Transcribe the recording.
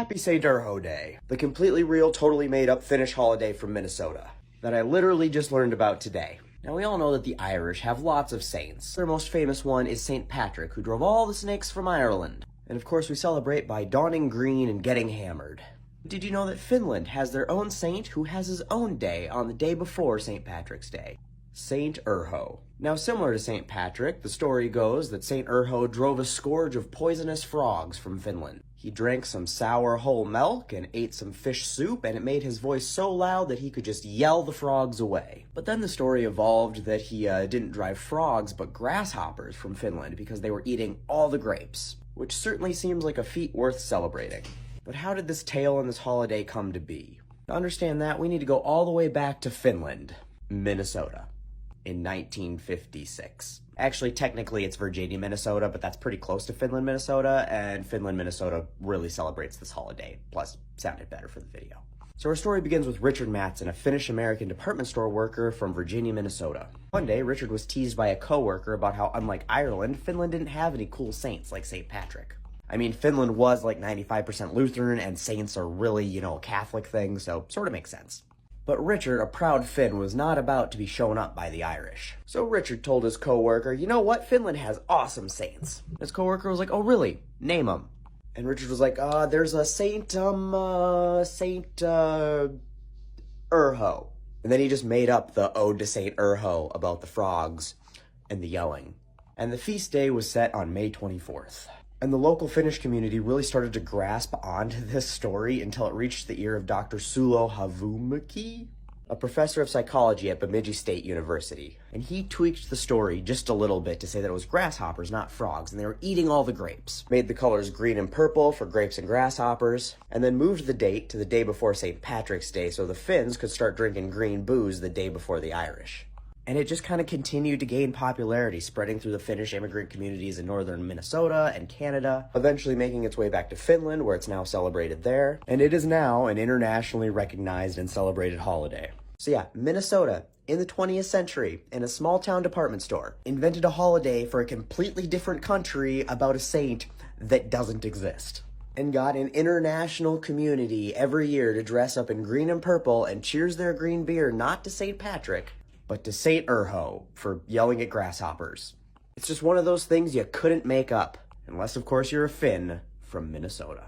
Happy St. Urho Day, the completely real, totally made up Finnish holiday from Minnesota that I literally just learned about today. Now we all know that the Irish have lots of saints. Their most famous one is St. Patrick, who drove all the snakes from Ireland. And of course we celebrate by donning green and getting hammered. Did you know that Finland has their own saint who has his own day on the day before St. Patrick's Day? St. Urho. Now similar to St. Patrick, the story goes that St. Urho drove a scourge of poisonous frogs from Finland. He drank some sour whole milk and ate some fish soup, and it made his voice so loud that he could just yell the frogs away. But then the story evolved that he didn't drive frogs but grasshoppers from Finland because they were eating all the grapes, which certainly seems like a feat worth celebrating. But how did this tale and this holiday come to be? To understand that, we need to go all the way back to Finland, Minnesota, in 1956. Actually, technically it's Virginia, Minnesota, but that's pretty close to Finland, Minnesota, and Finland, Minnesota really celebrates this holiday, plus sounded better for the video. So our story begins with Richard Matson, a Finnish-American department store worker from Virginia, Minnesota. One day, Richard was teased by a coworker about how, unlike Ireland, Finland didn't have any cool saints like St. Patrick. I mean, Finland was like 95% Lutheran, and saints are really, a Catholic thing, so sort of makes sense. But Richard, a proud Finn, was not about to be shown up by the Irish. So Richard told his coworker, you know what, Finland has awesome saints. His coworker was like, oh really? Name them. And Richard was like, there's a Saint Urho. And then he just made up the Ode to Saint Urho about the frogs and the yelling. And the feast day was set on May 24th. And the local Finnish community really started to grasp onto this story until it reached the ear of Dr. Sulo Havumäki, a professor of psychology at Bemidji State University. And he tweaked the story just a little bit to say that it was grasshoppers, not frogs, and they were eating all the grapes. Made the colors green and purple for grapes and grasshoppers, and then moved the date to the day before St. Patrick's Day so the Finns could start drinking green booze the day before the Irish. And it just kind of continued to gain popularity, spreading through the Finnish immigrant communities in northern Minnesota and Canada, eventually making its way back to Finland, where it's now celebrated there. And it is now an internationally recognized and celebrated holiday. So yeah, Minnesota, in the 20th century, in a small-town department store, invented a holiday for a completely different country about a saint that doesn't exist. And got an international community every year to dress up in green and purple and cheers their green beer not to St. Patrick, but to St. Urho for yelling at grasshoppers. It's just one of those things you couldn't make up, unless of course you're a Finn from Minnesota.